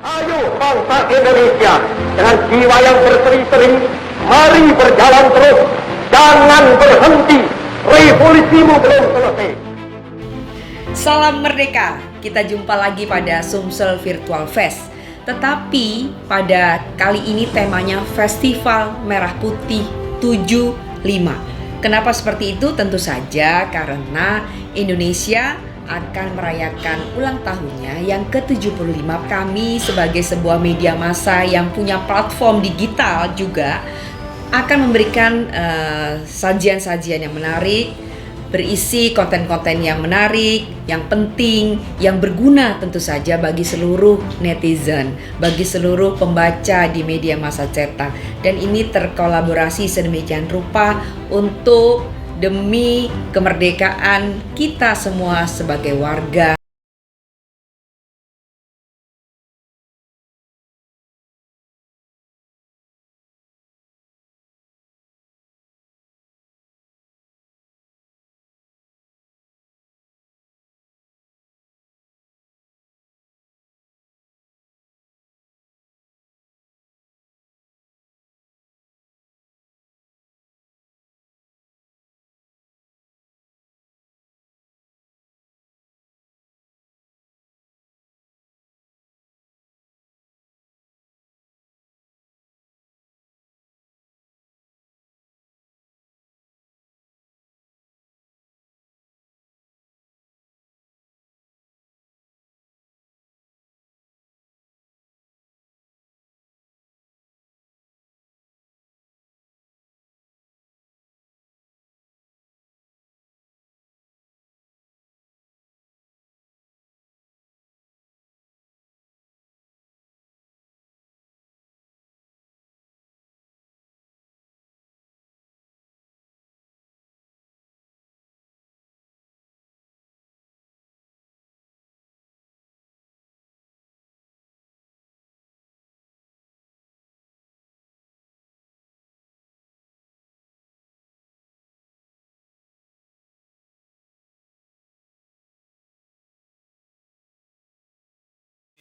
Ayo bangsa Indonesia, dengan jiwa yang berseri-seri, mari berjalan terus, jangan berhenti, revolusimu belum selesai. Salam merdeka, kita jumpa lagi pada Sumsel Virtual Fest. Tetapi pada kali ini temanya Festival Merah Putih 75. Kenapa seperti itu? Tentu saja karena Indonesia akan merayakan ulang tahunnya yang ke-75. Kami sebagai sebuah media massa yang punya platform digital juga akan memberikan sajian-sajian yang menarik, berisi konten-konten yang menarik, yang penting, yang berguna tentu saja bagi seluruh netizen, bagi seluruh pembaca di media massa cetak. Dan ini terkolaborasi sedemikian rupa untuk demi kemerdekaan kita semua sebagai warga.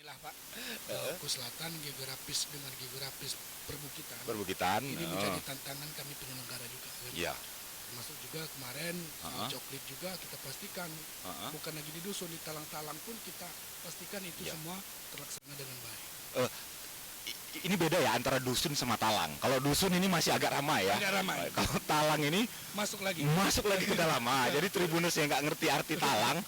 Inilah Pak, Oku Selatan geografis dengan geografis perbukitan ini menjadi tantangan kami penyelenggara juga. Iya. Termasuk juga kemarin coklit juga kita pastikan bukan lagi di dusun, di talang-talang pun kita pastikan itu semua terlaksana dengan baik. Ini beda ya antara dusun sama talang. Kalau dusun ini masih agak ramai ya. Agak ramai. Kalau talang ini Masuk lagi ke dalam. Jadi Tribuners yang nggak ngerti arti talang.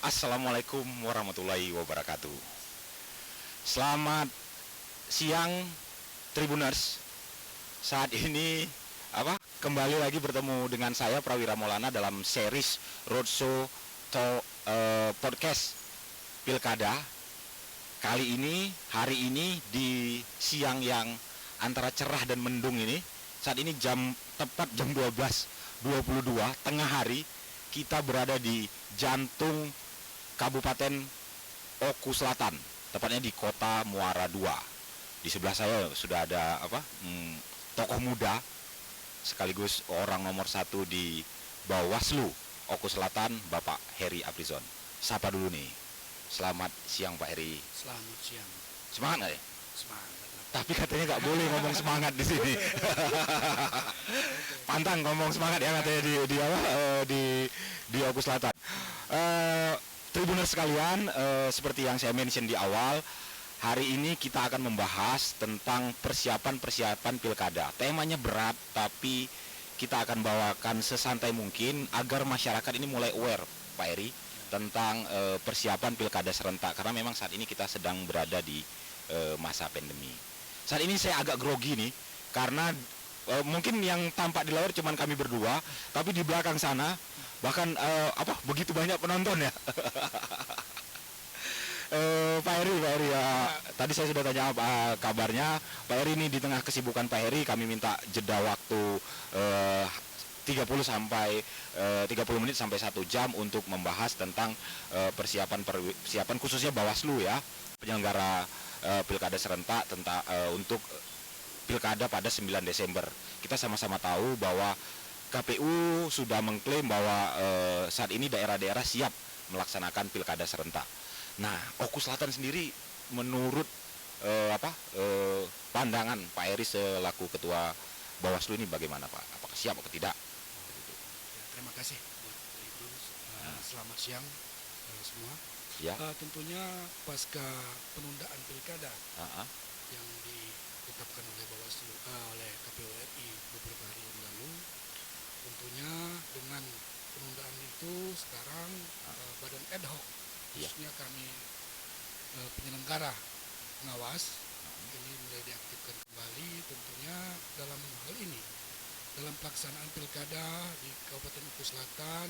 Assalamualaikum warahmatullahi wabarakatuh. Selamat siang Tribuners. Saat ini kembali lagi bertemu dengan saya Prawira Maulana dalam series Roadshow podcast Pilkada. Kali ini, hari ini di siang yang antara cerah dan mendung ini. Saat ini tepat jam 12.22 tengah hari, kita berada di jantung Kabupaten Oku Selatan, tepatnya di Kota Muara II. Di sebelah saya sudah ada tokoh muda sekaligus orang nomor 1 di Bawaslu Oku Selatan, Bapak Heri Aprizon. Sapa dulu nih. Selamat siang Pak Heri. Selamat siang. Semangat nggak ya? Semangat. Tapi katanya nggak boleh ngomong semangat di sini. Pantang ngomong semangat ya katanya di Oku Selatan. Tribuners sekalian, seperti yang saya mention di awal, hari ini kita akan membahas tentang persiapan pilkada. Temanya berat, tapi kita akan bawakan sesantai mungkin agar masyarakat ini mulai aware, Pak Eri, tentang persiapan pilkada serentak. Karena memang saat ini kita sedang berada di masa pandemi. Saat ini saya agak grogi nih, karena mungkin yang tampak di layar cuma kami berdua, tapi di belakang sana bahkan begitu banyak penonton ya. Pak Heri ya, tadi saya sudah tanya apa kabarnya. Pak Heri ini di tengah kesibukan Pak Heri, kami minta jeda waktu 30 menit sampai 1 jam untuk membahas tentang persiapan khususnya Bawaslu ya, penyelenggara pilkada serentak untuk pilkada pada 9 Desember. Kita sama-sama tahu bahwa KPU sudah mengklaim bahwa saat ini daerah-daerah siap melaksanakan pilkada serentak. Nah, Oku Selatan sendiri menurut pandangan Pak Eri selaku Ketua Bawaslu ini bagaimana Pak? Apakah siap atau tidak? Ya, terima kasih buat Ibu. Selamat siang semua. Ya. Tentunya pasca penundaan pilkada Uh-huh. yang ditetapkan oleh Bawaslu oleh KPU RI beberapa hari yang lalu, tentunya dengan penundaan itu sekarang badan ad hoc Ya. khususnya kami penyelenggara pengawas ini mulai diaktifkan kembali tentunya dalam hal ini dalam pelaksanaan pilkada di Kabupaten Oku Selatan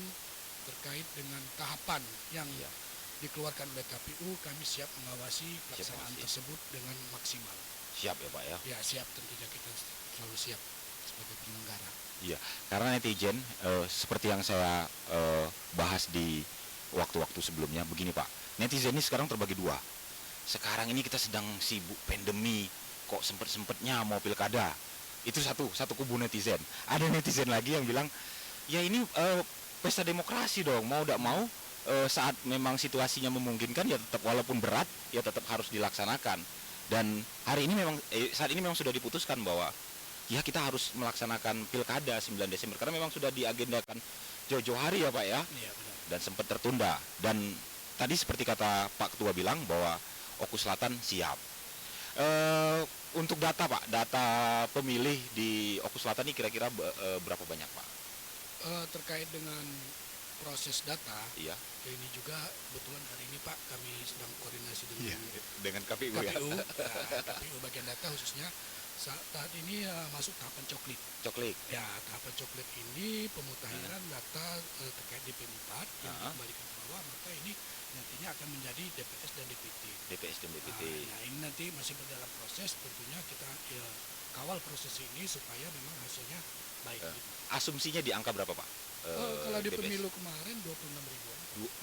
terkait dengan tahapan yang Ya. dikeluarkan oleh KPU, kami siap mengawasi pelaksanaan mengawasi. tersebut dengan maksimal. Siap ya Pak ya? Ya siap, tentunya kita selalu siap sebagai penyelenggara. Iya, karena netizen seperti yang saya bahas di waktu-waktu sebelumnya, begini Pak, netizen ini sekarang terbagi dua. Sekarang ini kita sedang sibuk pandemi, kok sempet-sempetnya mau pilkada. Itu satu kubu netizen. Ada netizen lagi yang bilang, ya ini pesta demokrasi dong, mau tidak mau saat memang situasinya memungkinkan ya tetap walaupun berat ya tetap harus dilaksanakan. Dan hari ini memang saat ini memang sudah diputuskan bahwa ya kita harus melaksanakan pilkada 9 Desember karena memang sudah diagendakan jauh-jauh hari ya Pak ya. Iya benar. Dan sempat tertunda. Dan tadi seperti kata Pak Ketua bilang bahwa Oku Selatan siap. Untuk data Pak, data pemilih di Oku Selatan ini kira-kira berapa banyak Pak? Terkait dengan proses data, Iya. ini juga kebetulan hari ini Pak kami sedang koordinasi dengan Dengan KPU ya. KPU, KPU bagian data khususnya saat ini masuk tahapan coklit. Coklik. Ya, tahapan coklit ini pemutahiran data terkait DP4 yang Ah. dikembalikan ke bawah, maka ini nantinya akan menjadi DPS dan DPT. DPS dan DPT. Nah, ini nanti masih dalam proses, tentunya kita kawal proses ini supaya memang hasilnya baik. Eh, gitu. Asumsinya di angka berapa Pak? Kalau di DPS? pemilu kemarin 26 ribuan.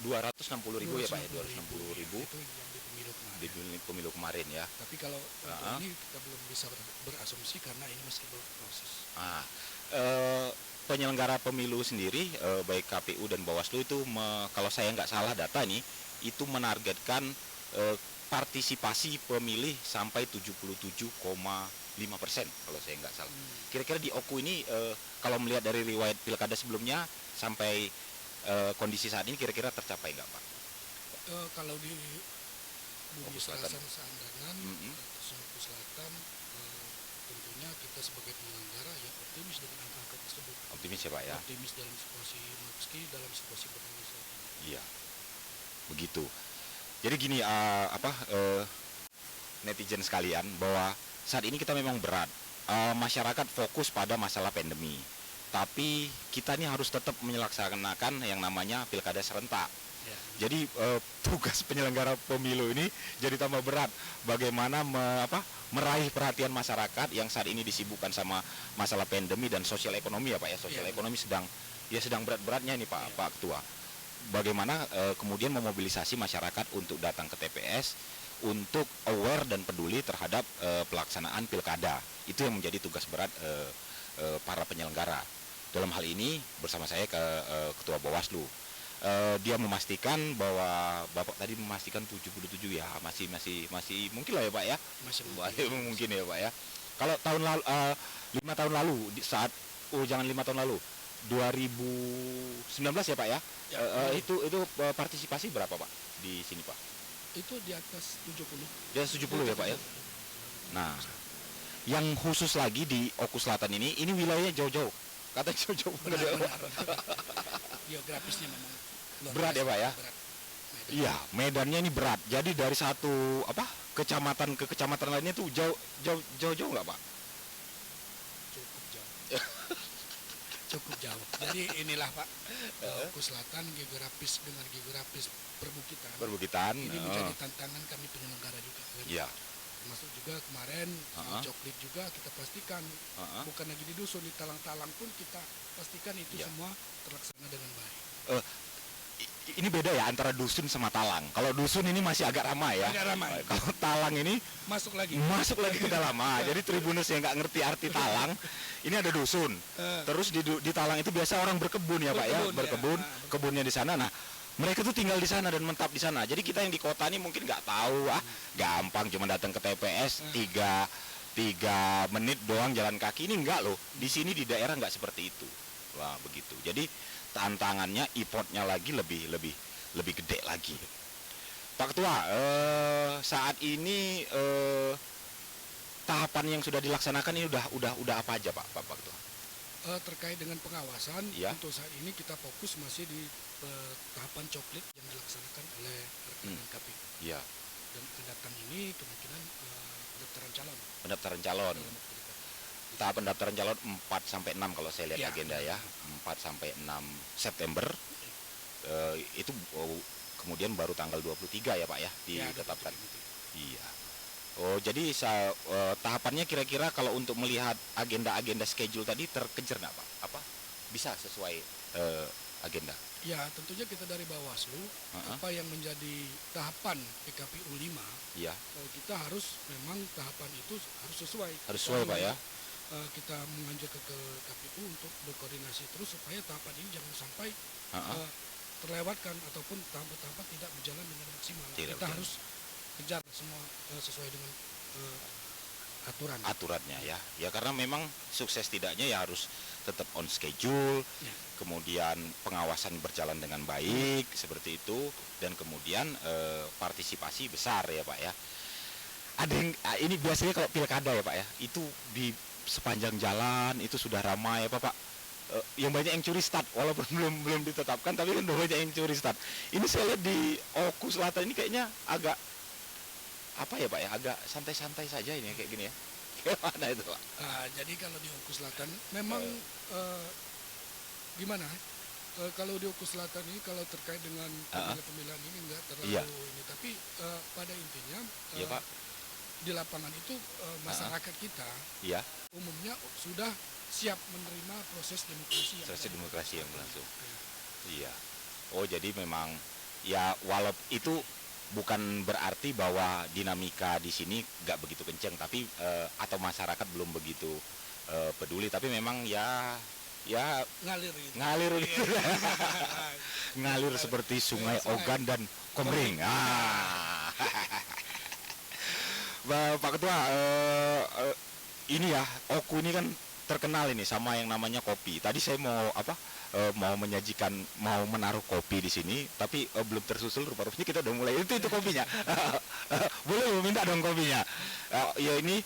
260.000 ya Pak ya, 260.000 Itu yang di pemilu kemarin. di pemilu kemarin ya. Tapi kalau untuk Ah. ini kita belum bisa berasumsi karena ini masih berproses. Ah, penyelenggara pemilu sendiri baik KPU dan Bawaslu itu kalau saya nggak salah data nih itu menargetkan partisipasi pemilih sampai 77,5% kalau saya nggak salah. Kira-kira di Oku ini kalau melihat dari riwayat pilkada sebelumnya sampai kondisi saat ini kira-kira tercapai nggak Pak? Kalau di Bumi Oku Selatan. Serasan Seandanan Mm-mm. atau Oku Selatan, tentunya kita sebagai penyelenggara ya optimis dengan angka-angka tersebut. Optimis ya Pak ya? Optimis dalam situasi meski dalam situasi pandemi saat ini. Iya, begitu. Jadi gini, netizen sekalian, bahwa saat ini kita memang berat. Masyarakat fokus pada masalah pandemi, tapi kita ini harus tetap melaksanakan yang namanya pilkada serentak. Ya. Jadi tugas penyelenggara pemilu ini jadi tambah berat. Bagaimana meraih perhatian masyarakat yang saat ini disibukkan sama masalah pandemi dan sosial ekonomi ya Pak ya. Sosial Iya. ekonomi sedang berat-beratnya ini Pak Iya. Pak Ketua. Bagaimana kemudian memobilisasi masyarakat untuk datang ke TPS untuk aware dan peduli terhadap pelaksanaan pilkada. Itu yang menjadi tugas berat para penyelenggara. Dalam hal ini bersama saya Ketua Bawaslu. Dia memastikan bahwa Bapak tadi memastikan 77 ya, masih mungkin lah ya Pak ya. Masih Mungkin ya Pak ya. Kalau tahun lalu 5 tahun lalu saat jangan 5 tahun lalu 2019 ya Pak ya. Itu partisipasi berapa Pak di sini Pak? Itu di atas 70. Di atas 70 ya Pak ya. Nah, yang khusus lagi di Oku Selatan ini wilayahnya jauh-jauh. Kata jauh-jauh banget ya, Pak. Geografisnya memang luar Berat ya, biasa, Pak ya? berat. Medan. Iya, medannya ini berat. Jadi dari satu kecamatan ke kecamatan lainnya tuh jauh nggak Pak? Cukup jauh. Cukup jauh. Jadi inilah Pak, Oku Selatan geografis dengan geografis perbukitan. Perbukitan. Ini menjadi tantangan kami penyelenggara juga. Kan? Iya. Termasuk juga kemarin coklit juga kita pastikan bukan lagi di dusun, di talang-talang pun kita pastikan itu Iya. semua terlaksana dengan baik. ini beda ya antara dusun sama talang. Kalau dusun ini masih agak ramai ya. Agak ramai. Kalau talang ini Masuk lagi. masuk lagi ke dalam. Jadi Tribunus yang nggak ngerti arti talang, ini ada dusun. Terus di talang itu biasa orang berkebun ya Pak ya, Berkebun, ya. kebunnya di sana. Nah, mereka tuh tinggal di sana dan menetap di sana. Jadi kita yang di kota ini mungkin nggak tahu, gampang cuma datang ke TPS 3 menit doang jalan kaki. Ini enggak loh. Di sini di daerah nggak seperti itu. Wah, begitu. Jadi tantangannya, effortnya lagi lebih gede lagi. Pak Ketua, saat ini tahapan yang sudah dilaksanakan ini udah apa aja Pak Ketua? Terkait dengan pengawasan, Ya. untuk saat ini kita fokus masih di tahapan coklit yang dilaksanakan oleh rekan KPU. Iya, Dan kedatang ini kemungkinan pendaftaran calon. pendaftaran calon. Tahap pendaftaran calon 4 sampai 6 kalau saya lihat Ya. agenda ya. 4 sampai 6 September. Itu kemudian baru tanggal 23 ya Pak ya ditetapkan. Iya. Oh, jadi tahapannya kira-kira kalau untuk melihat agenda-agenda schedule tadi terkejar nggak Pak? Apa bisa sesuai agenda? Ya, tentunya kita dari Bawaslu, apa yang menjadi tahapan PKPU 5, Iya, kita harus memang tahapan itu harus sesuai. harus sesuai Pak ya. Kita menganjurkan ke KPU untuk berkoordinasi terus supaya tahapan ini jangan sampai terlewatkan ataupun tahapan-tahapan tidak berjalan dengan maksimal. Tidak Kita berjalan. harus kejar semua sesuai dengan aturan. Aturannya ya karena memang sukses tidaknya ya harus tetap on schedule, Ya. kemudian pengawasan berjalan dengan baik seperti itu, dan kemudian partisipasi besar ya Pak ya. Ada yang ini biasanya kalau pilkada ya Pak ya, itu di sepanjang jalan itu sudah ramai ya Pak. Yang banyak yang curi start walaupun belum ditetapkan, tapi kan banyak yang curi start. Ini saya lihat di Oku Selatan ini kayaknya agak apa ya Pak ya, agak santai-santai saja ini kayak gini ya. Gimana itu Pak? Jadi kalau di Oku Selatan memang gimana? Kalau di Oku Selatan ini kalau terkait dengan pemilihan ini enggak terlalu Iya. ini, tapi pada intinya Iya Pak. di lapangan itu masyarakat kita Iya. umumnya sudah siap menerima proses demokrasi yang Proses ada. demokrasi yang berlangsung. Iya. Oh, jadi memang ya walaupun itu bukan berarti bahwa dinamika di sini nggak begitu kencang, tapi atau masyarakat belum begitu peduli, tapi memang ya Ngalir gitu. ngalir gitu. Ngalir seperti Sungai Ogan dan Komering. Pak Ketua, ini ya Oku ini kan terkenal ini sama yang namanya kopi. Tadi saya mau mau menaruh kopi di sini, tapi belum tersusul, rupa-rupanya kita udah mulai. Itu kopinya. Boleh minta dong kopinya. Ya ini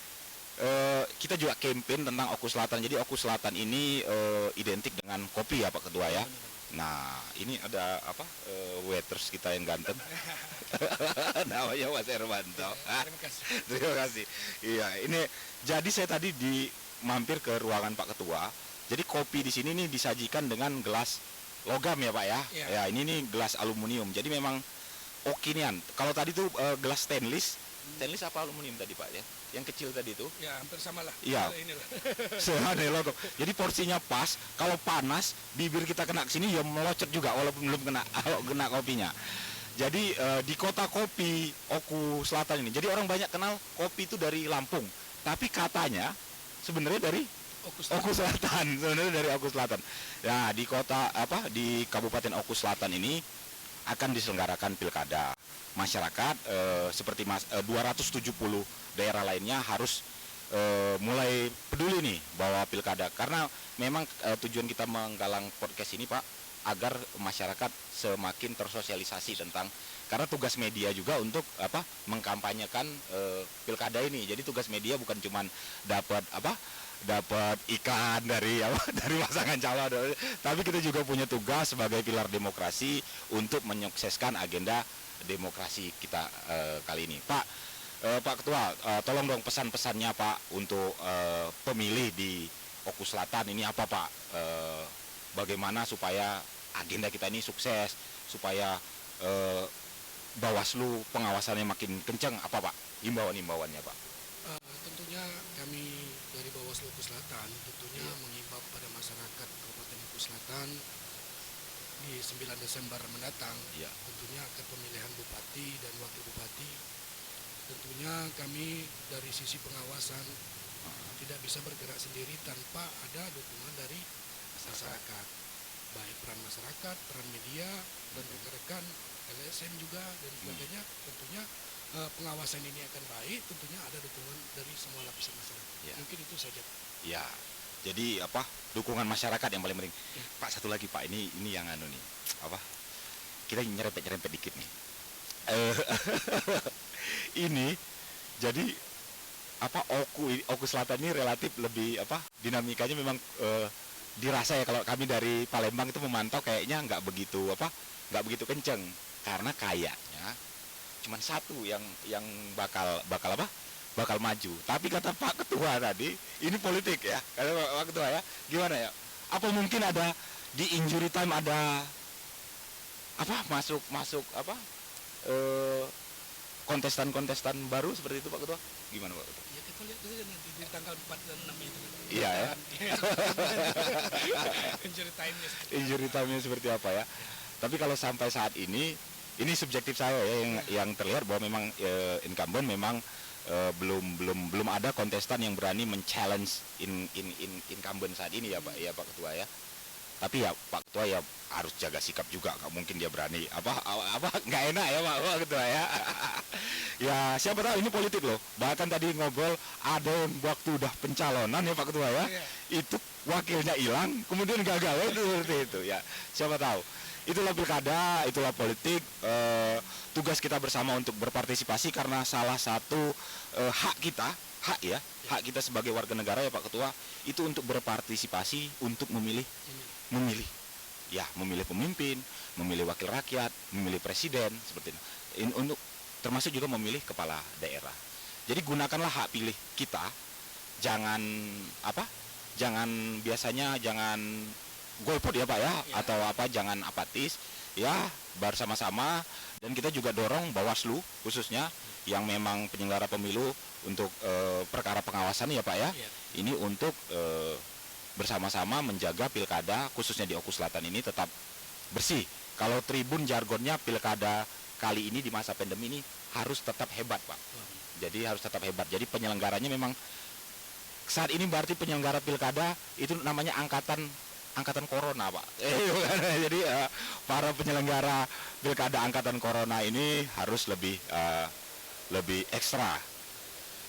kita juga campaign tentang Oku Selatan. Jadi Oku Selatan ini identik dengan kopi ya Pak Ketua ya. Nah, ini ada waiters kita yang ganteng. Namanya Mas Hermanto. Terima kasih. Terima kasih. Iya, ini jadi saya tadi mampir ke ruangan Pak Ketua. Jadi kopi di sini nih disajikan dengan gelas logam ya Pak ya. Iya. Ya, ini nih gelas aluminium. Jadi memang okinian. Kalau tadi tuh gelas stainless. Stainless apa aluminium tadi Pak ya? Yang kecil tadi tuh. Ya, hampir sama lah. Iya. Inilah. Sehade logo. Jadi porsinya pas. Kalau panas, bibir kita kena ke sini ya melocot juga walaupun belum kena kopinya. Jadi di kota kopi Oku Selatan ini. Jadi orang banyak kenal kopi itu dari Lampung. Tapi katanya sebenarnya dari Oku Selatan. Sebenarnya dari Oku Selatan. Nah, di di Kabupaten Oku Selatan ini akan diselenggarakan pilkada. Masyarakat seperti 270 daerah lainnya harus mulai peduli nih bahwa pilkada, karena memang tujuan kita menggalang podcast ini Pak agar masyarakat semakin tersosialisasi tentang, karena tugas media juga untuk mengkampanyekan pilkada ini. Jadi tugas media bukan cuma dapat iklan dari dari pasangan calon, tapi kita juga punya tugas sebagai pilar demokrasi untuk menyukseskan agenda demokrasi kita kali ini. Pak Ketua, tolong dong pesan-pesannya Pak untuk pemilih di Oku Selatan ini apa Pak? Bagaimana supaya agenda kita ini sukses, supaya Bawaslu pengawasannya makin kencang, apa Pak? Himbauan-himbauannya Pak? Tentunya kami dari Bawaslu Oku Selatan tentunya mengimbau kepada masyarakat Kabupaten Oku Selatan di 9 Desember mendatang, Ya. tentunya akan pemilihan bupati dan wakil bupati. Tentunya kami dari sisi pengawasan tidak bisa bergerak sendiri tanpa ada dukungan dari masyarakat, baik peran masyarakat, peran media, dan rekan-rekan LSM juga dan sebagainya. Tentunya pengawasan ini akan baik, tentunya ada dukungan dari semua lapisan masyarakat. Ya. Mungkin itu saja. Ya, jadi apa dukungan masyarakat yang paling penting. Ya. Pak, satu lagi Pak, ini yang anu nih, apa? Kita nyerempet dikit nih. Ini jadi apa Oku Selatan ini relatif lebih apa dinamikanya memang dirasa ya kalau kami dari Palembang itu memantau kayaknya nggak begitu kenceng karena kayaknya cuman satu yang bakal maju. Tapi kata Pak Ketua tadi, ini politik ya. Kata Pak Ketua ya, gimana ya? Apa mungkin ada di injury time ada apa masuk apa kontestan baru seperti itu Pak Ketua? Gimana Pak Ketua? Ya kita lihat saja nanti di tanggal 4 dan 6 itu. Iya ya. Injury time-nya seperti apa ya? Tapi kalau sampai saat ini subjektif saya ya yang terlihat bahwa memang incumbent memang belum ada kontestan yang berani men-challenge incumbent saat ini ya Pak Ketua ya. Tapi ya Pak Ketua ya harus jaga sikap juga, nggak mungkin dia berani apa nggak enak ya Pak Ketua ya. Ya siapa tahu ini politik loh. Bahkan tadi ngobrol ada yang waktu udah pencalonan ya Pak Ketua ya, itu wakilnya hilang kemudian gagal ya, seperti itu ya. Siapa tahu. Itulah pilkada, itulah politik. Tugas kita bersama untuk berpartisipasi karena salah satu hak kita sebagai warga negara ya Pak Ketua itu untuk berpartisipasi untuk memilih ya, memilih pemimpin, memilih wakil rakyat, memilih presiden seperti itu. Untuk termasuk juga memilih kepala daerah. Jadi gunakanlah hak pilih kita. Jangan golput ya Pak ya, atau jangan apatis ya, bersama-sama. Dan kita juga dorong Bawaslu khususnya yang memang penyelenggara pemilu untuk perkara pengawasan ya Pak ya. Ini untuk bersama-sama menjaga pilkada khususnya di Oku Selatan ini tetap bersih. Kalau Tribun jargonnya pilkada kali ini di masa pandemi ini harus tetap hebat Pak. Jadi harus tetap hebat. Jadi penyelenggaranya memang saat ini berarti penyelenggara pilkada itu namanya angkatan corona Pak. Jadi para penyelenggara pilkada angkatan corona ini harus lebih ekstra.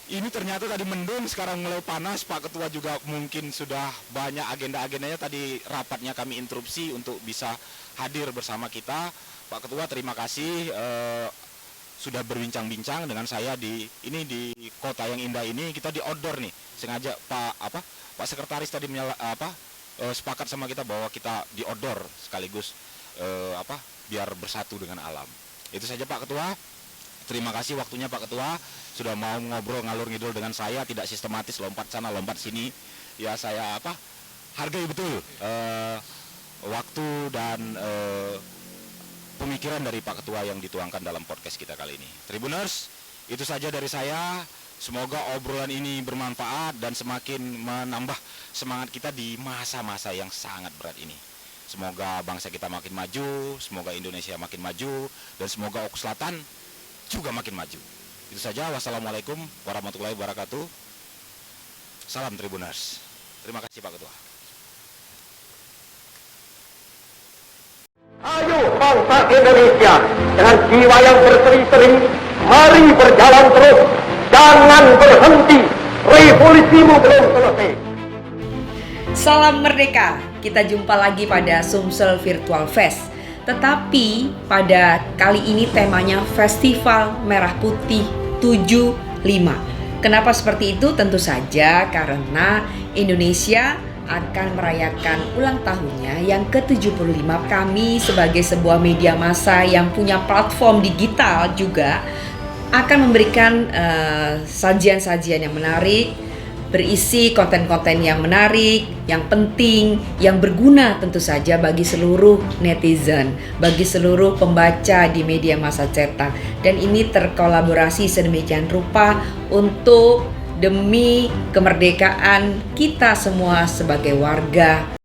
Ini ternyata tadi mendung, sekarang mulai panas. Pak Ketua juga mungkin sudah banyak agenda-agendanya. Tadi rapatnya kami interupsi untuk bisa hadir bersama kita. Pak Ketua terima kasih sudah berbincang-bincang dengan saya di kota yang indah ini. Kita di outdoor nih. Sengaja Pak Sekretaris tadi sepakat sama kita bahwa kita di outdoor sekaligus biar bersatu dengan alam. Itu saja Pak Ketua. Terima kasih waktunya Pak Ketua sudah mau ngobrol ngalur ngidul dengan saya, tidak sistematis lompat sana lompat sini. Ya saya hargai betul waktu dan pemikiran dari Pak Ketua yang dituangkan dalam podcast kita kali ini. Tribuners, itu saja dari saya. Semoga obrolan ini bermanfaat dan semakin menambah semangat kita di masa-masa yang sangat berat ini. Semoga bangsa kita makin maju, semoga Indonesia makin maju, dan semoga Oku Selatan juga makin maju. Itu saja. Wassalamualaikum warahmatullahi wabarakatuh. Salam Tribuners. Terima kasih Pak Ketua. Ayo bangsa Indonesia, dengan jiwa yang berseri-seri, mari berjalan terus, jangan berhenti, revolusimu belum selesai. Salam merdeka, kita jumpa lagi pada Sumsel Virtual Fest. Tetapi pada kali ini temanya Festival Merah Putih 75. Kenapa seperti itu? Tentu saja karena Indonesia akan merayakan ulang tahunnya yang ke-75. Kami sebagai sebuah media massa yang punya platform digital juga akan memberikan sajian-sajian yang menarik, berisi konten-konten yang menarik, yang penting, yang berguna tentu saja bagi seluruh netizen, bagi seluruh pembaca di media massa cetak. Dan ini terkolaborasi sedemikian rupa untuk demi kemerdekaan kita semua sebagai warga